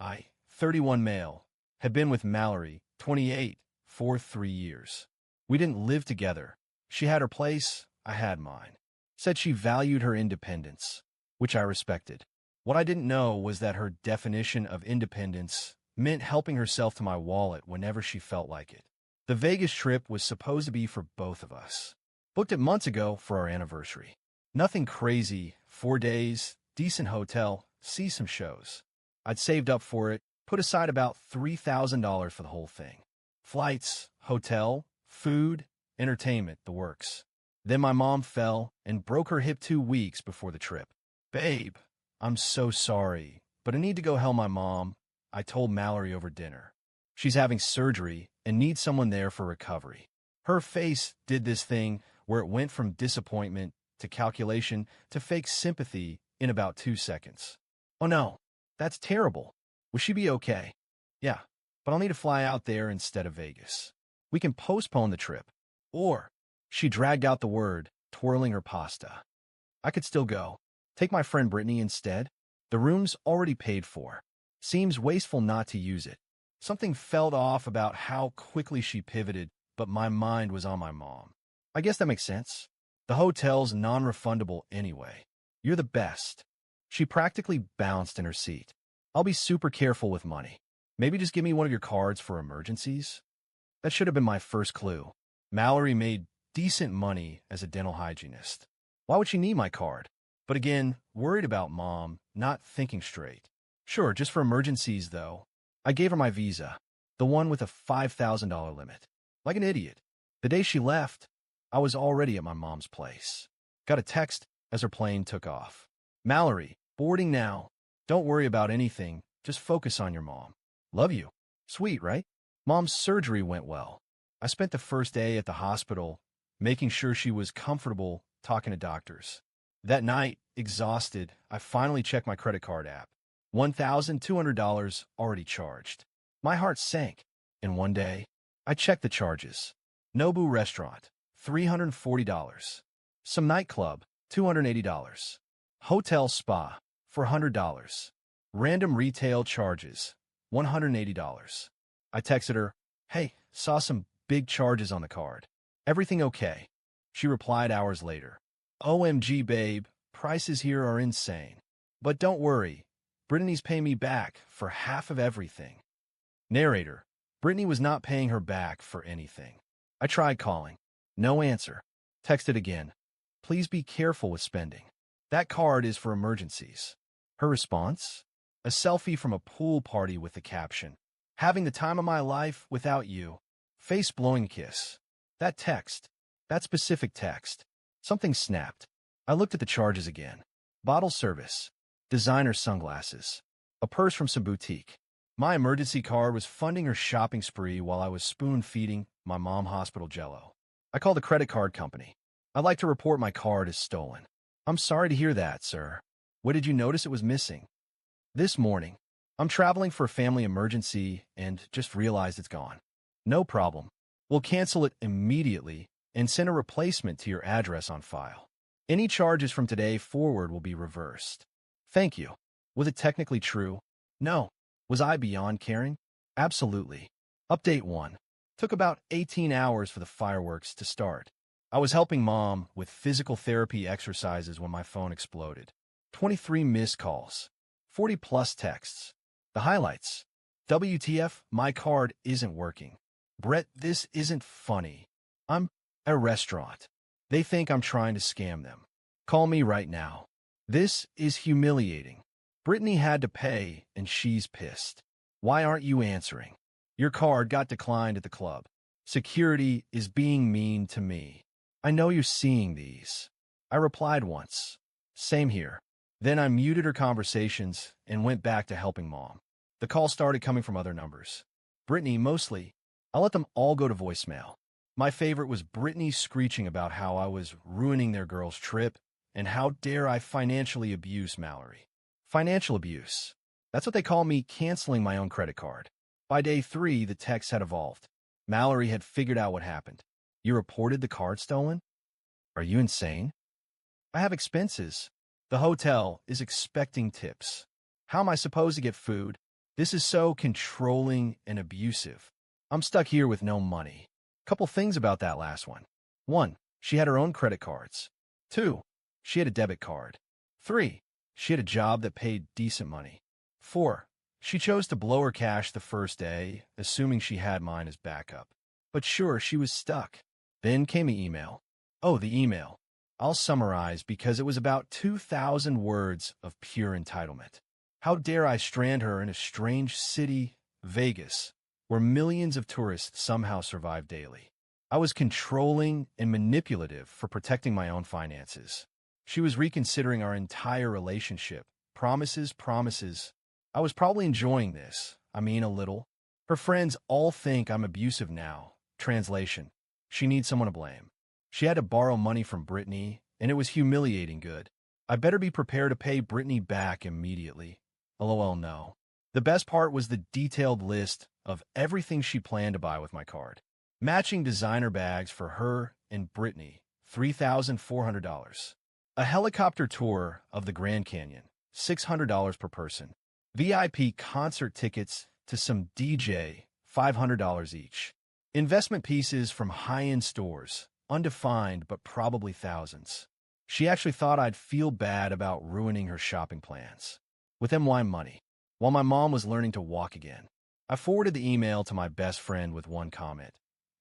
I, 31 male, had been with Mallory, 28, for 3 years. We didn't live together. She had her place, I had mine. Said she valued her independence, which I respected. What I didn't know was that her definition of independence meant helping herself to my wallet whenever she felt like it. The Vegas trip was supposed to be for both of us. Booked it months ago for our anniversary. Nothing crazy, 4 days, decent hotel, see some shows. I'd saved up for it, put aside about $3,000 for the whole thing. Flights, hotel, food, entertainment, the works. Then my mom fell and broke her hip 2 weeks before the trip. Babe, I'm so sorry, but I need to go help my mom, I told Mallory over dinner. She's having surgery and needs someone there for recovery. Her face did this thing where it went from disappointment to calculation to fake sympathy in about 2 seconds. Oh no, that's terrible. Will she be okay? Yeah, but I'll need to fly out there instead of Vegas. We can postpone the trip. Or, she dragged out the word, twirling her pasta. I could still go. Take my friend Brittany instead. The room's already paid for. Seems wasteful not to use it. Something felt off about how quickly she pivoted, but my mind was on my mom. I guess that makes sense. The hotel's non-refundable anyway. You're the best. She practically bounced in her seat. I'll be super careful with money. Maybe just give me one of your cards for emergencies? That should have been my first clue. Mallory made decent money as a dental hygienist. Why would she need my card? But again, worried about mom, not thinking straight. Sure, just for emergencies, though. I gave her my Visa, the one with a $5,000 limit. Like an idiot. The day she left, I was already at my mom's place. Got a text as her plane took off. Mallory, boarding now. Don't worry about anything. Just focus on your mom. Love you. Sweet, right? Mom's surgery went well. I spent the first day at the hospital, making sure she was comfortable talking to doctors. That night, exhausted, I finally checked my credit card app. $1,200 already charged. My heart sank. In one day, I checked the charges. Nobu Restaurant, $340. Some nightclub, $280. Hotel spa, $400. Random retail charges, $180. I texted her, hey, saw some big charges on the card. Everything okay? She replied hours later. OMG, babe, prices here are insane. But don't worry, Brittany's paying me back for half of everything. Narrator, Brittany was not paying her back for anything. I tried calling. No answer. Texted again. Please be careful with spending. That card is for emergencies. Her response? A selfie from a pool party with the caption, having the time of my life without you. Face blowing kiss. That text. That specific text. Something snapped. I looked at the charges again. Bottle service. Designer sunglasses. A purse from some boutique. My emergency card was funding her shopping spree while I was spoon-feeding my mom hospital jello. I called the credit card company. I'd like to report my card as stolen. I'm sorry to hear that, sir. When did you notice it was missing? This morning. I'm traveling for a family emergency and just realized it's gone. No problem. We'll cancel it immediately and send a replacement to your address on file. Any charges from today forward will be reversed. Thank you. Was it technically true? No. Was I beyond caring? Absolutely. Update 1. Took about 18 hours for the fireworks to start. I was helping mom with physical therapy exercises when my phone exploded. 23 missed calls. 40+ texts. The highlights. WTF, my card isn't working. Brett, this isn't funny. I'm at a restaurant. They think I'm trying to scam them. Call me right now. This is humiliating. Brittany had to pay, and she's pissed. Why aren't you answering? Your card got declined at the club. Security is being mean to me. I know you're seeing these. I replied once. Same here. Then I muted her conversations and went back to helping mom. The calls started coming from other numbers. Brittany, mostly. I let them all go to voicemail. My favorite was Brittany screeching about how I was ruining their girl's trip and how dare I financially abuse Mallory. Financial abuse. That's what they call me canceling my own credit card. By day 3, the text had evolved. Mallory had figured out what happened. You reported the card stolen? Are you insane? I have expenses. The hotel is expecting tips. How am I supposed to get food? This is so controlling and abusive. I'm stuck here with no money. Couple things about that last one. 1. She had her own credit cards. 2. She had a debit card. 3. She had a job that paid decent money. 4. She chose to blow her cash the first day, assuming she had mine as backup. But sure, she was stuck. Then came the email. Oh, the email. I'll summarize because it was about 2,000 words of pure entitlement. How dare I strand her in a strange city, Vegas, where millions of tourists somehow survive daily. I was controlling and manipulative for protecting my own finances. She was reconsidering our entire relationship. Promises, promises. I was probably enjoying this. I mean, a little. Her friends all think I'm abusive now. Translation. She needs someone to blame. She had to borrow money from Brittany, and it was humiliating good. I better be prepared to pay Brittany back immediately. LOL, no. The best part was the detailed list of everything she planned to buy with my card. Matching designer bags for her and Brittany, $3,400. A helicopter tour of the Grand Canyon, $600 per person. VIP concert tickets to some DJ, $500 each. Investment pieces from high-end stores, undefined but probably thousands. She actually thought I'd feel bad about ruining her shopping plans. With NY money, while my mom was learning to walk again. I forwarded the email to my best friend with one comment.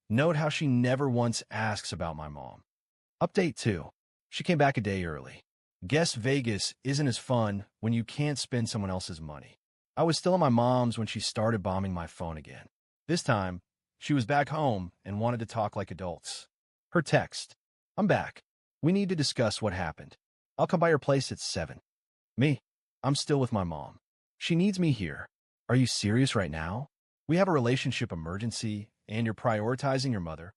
Note how she never once asks about my mom. Update 2. She came back a day early. Guess Vegas isn't as fun when you can't spend someone else's money. I was still at my mom's when she started bombing my phone again. This time, she was back home and wanted to talk like adults. Her text. I'm back. We need to discuss what happened. I'll come by your place at 7. Me. I'm still with my mom. She needs me here. Are you serious right now? We have a relationship emergency, and you're prioritizing your mother?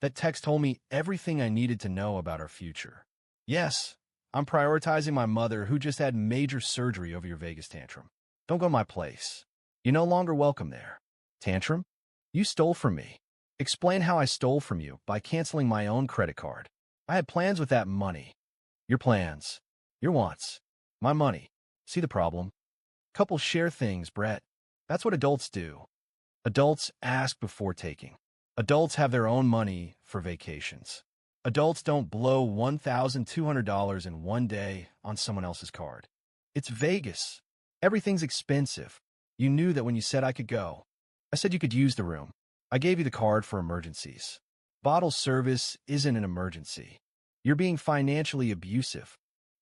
That text told me everything I needed to know about our future. Yes, I'm prioritizing my mother who just had major surgery over your Vegas tantrum. Don't go to my place. You're no longer welcome there. Tantrum? You stole from me. Explain how I stole from you by canceling my own credit card. I had plans with that money. Your plans. Your wants. My money. See the problem? Couples share things, Brett. That's what adults do. Adults ask before taking. Adults have their own money for vacations. Adults don't blow $1,200 in one day on someone else's card. It's Vegas. Everything's expensive. You knew that when you said I could go. I said you could use the room. I gave you the card for emergencies. Bottle service isn't an emergency. You're being financially abusive.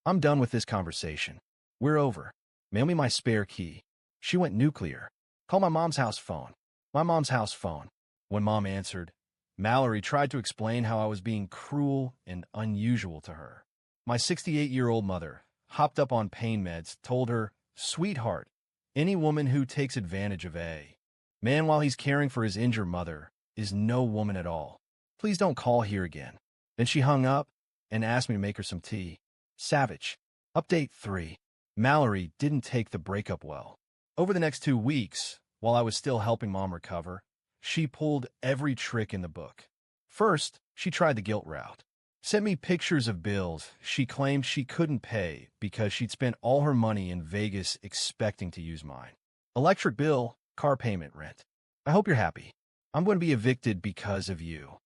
I'm done with this conversation. We're over. Mail me my spare key. She went nuclear. Call my mom's house phone. My mom's house phone. When Mom answered, Mallory tried to explain how I was being cruel and unusual to her. My 68-year-old mother, hopped up on pain meds, told her, Sweetheart, any woman who takes advantage of a man while he's caring for his injured mother is no woman at all. Please don't call here again. Then she hung up and asked me to make her some tea. Savage. Update 3. Mallory didn't take the breakup well. Over the next 2 weeks, while I was still helping Mom recover, she pulled every trick in the book. First, she tried the guilt route. Sent me pictures of bills she claimed she couldn't pay because she'd spent all her money in Vegas expecting to use mine. Electric bill, car payment, rent. I hope you're happy. I'm going to be evicted because of you.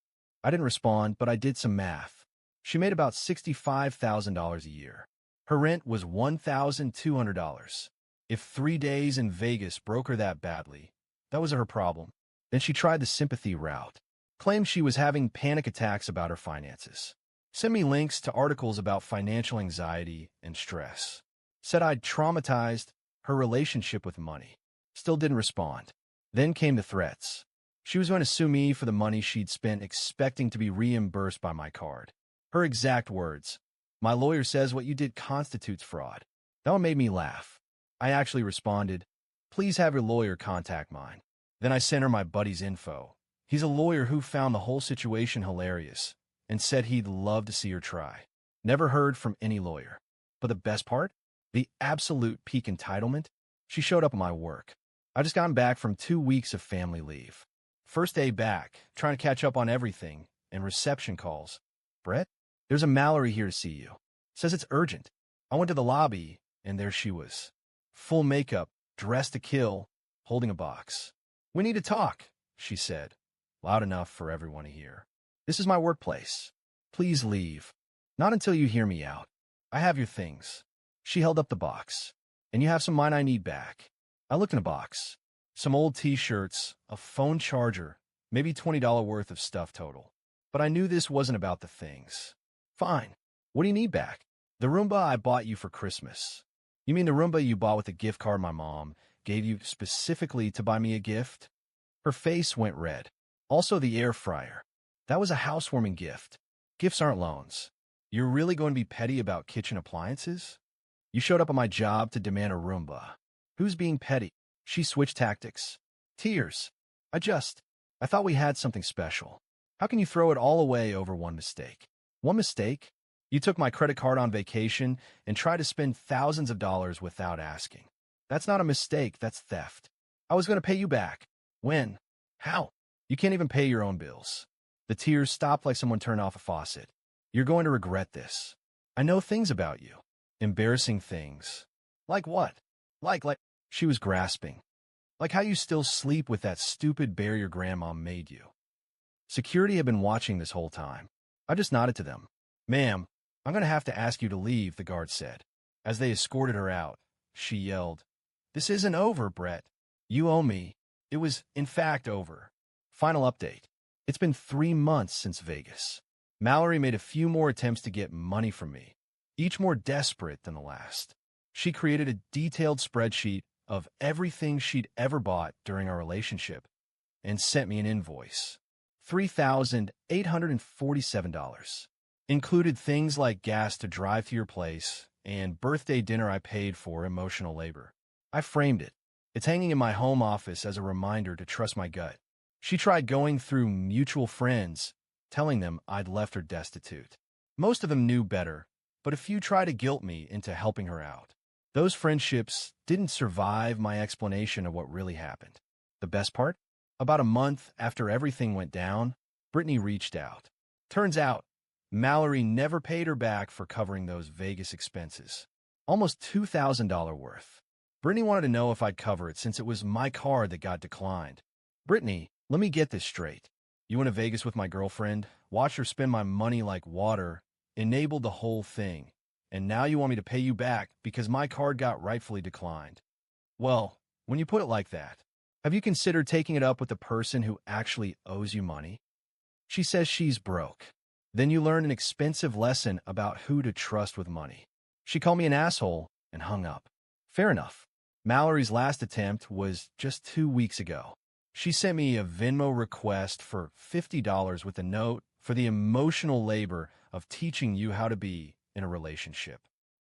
I didn't respond, but I did some math. She made about $65,000 a year. Her rent was $1,200. If 3 days in Vegas broke her that badly, that was her problem. Then she tried the sympathy route. Claimed she was having panic attacks about her finances. Sent me links to articles about financial anxiety and stress. Said I'd traumatized her relationship with money. Still didn't respond. Then came the threats. She was going to sue me for the money she'd spent expecting to be reimbursed by my card. Her exact words. My lawyer says what you did constitutes fraud. That one made me laugh. I actually responded, please have your lawyer contact mine. Then I sent her my buddy's info. He's a lawyer who found the whole situation hilarious and said he'd love to see her try. Never heard from any lawyer. But the best part? The absolute peak entitlement? She showed up at my work. I just gotten back from 2 weeks of family leave. First day back, trying to catch up on everything, and reception calls. Brett, there's a Mallory here to see you. Says it's urgent. I went to the lobby, and there she was. Full makeup, dressed to kill, holding a box. "We need to talk," she said, loud enough for everyone to hear. "This is my workplace. Please leave. Not until you hear me out. I have your things." She held up the box. "And you have some mine I need back." I looked in the box. Some old t-shirts, a phone charger, maybe $20 worth of stuff total. But I knew this wasn't about the things. "Fine. What do you need back?" "The Roomba I bought you for Christmas." "You mean the Roomba you bought with a gift card my mom gave you specifically to buy me a gift?" Her face went red. "Also the air fryer. That was a housewarming gift. Gifts aren't loans. You're really going to be petty about kitchen appliances? You showed up at my job to demand a Roomba. Who's being petty?" She switched tactics. Tears. I thought we had something special. How can you throw it all away over one mistake?" "One mistake? You took my credit card on vacation and tried to spend thousands of dollars without asking. That's not a mistake, that's theft. I was going to pay you back." "When? How? You can't even pay your own bills." The tears stopped like someone turned off a faucet. "You're going to regret this. I know things about you. Embarrassing things." "Like what?" Like, she was grasping. "Like how you still sleep with that stupid bear your grandma made you." Security had been watching this whole time. I just nodded to them. "Ma'am, I'm going to have to ask you to leave," the guard said. As they escorted her out, she yelled, "This isn't over, Brett. You owe me." It was, in fact, over. Final update. It's been 3 months since Vegas. Mallory made a few more attempts to get money from me, each more desperate than the last. She created a detailed spreadsheet of everything she'd ever bought during our relationship and sent me an invoice. $3,847. Included things like gas to drive to your place and birthday dinner I paid for emotional labor. I framed it. It's hanging in my home office as a reminder to trust my gut. She tried going through mutual friends, telling them I'd left her destitute. Most of them knew better, but a few tried to guilt me into helping her out. Those friendships didn't survive my explanation of what really happened. The best part? About a month after everything went down, Brittany reached out. Turns out, Mallory never paid her back for covering those Vegas expenses. Almost $2,000 worth. Brittany wanted to know if I'd cover it since it was my card that got declined. "Brittany, let me get this straight. You went to Vegas with my girlfriend, watched her spend my money like water, enabled the whole thing, and now you want me to pay you back because my card got rightfully declined. Well, when you put it like that, have you considered taking it up with the person who actually owes you money?" She says she's broke. Then you learn an expensive lesson about who to trust with money. She called me an asshole and hung up. Fair enough. Mallory's last attempt was just 2 weeks ago. She sent me a Venmo request for $50 with a note for the emotional labor of teaching you how to be in a relationship.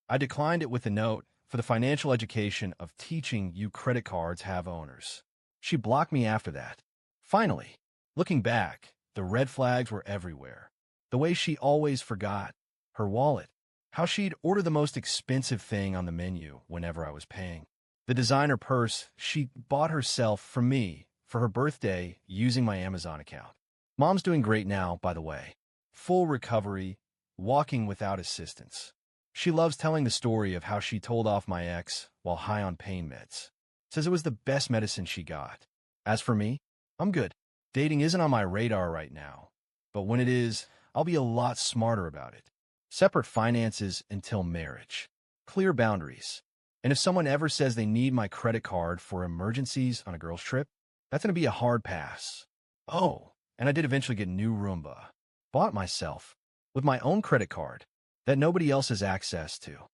I declined it with a note for the financial education of teaching you credit cards have owners. She blocked me after that. Finally, looking back, the red flags were everywhere. The way she always forgot, her wallet, how she'd order the most expensive thing on the menu whenever I was paying, the designer purse she bought herself for me for her birthday using my Amazon account. Mom's doing great now, by the way. Full recovery, walking without assistance. She loves telling the story of how she told off my ex while high on pain meds. Says it was the best medicine she got. As for me, I'm good. Dating isn't on my radar right now, but when it is, I'll be a lot smarter about it. Separate finances until marriage. Clear boundaries. And if someone ever says they need my credit card for emergencies on a girl's trip, that's going to be a hard pass. Oh, and I did eventually get a new Roomba. Bought myself, with my own credit card, that nobody else has access to.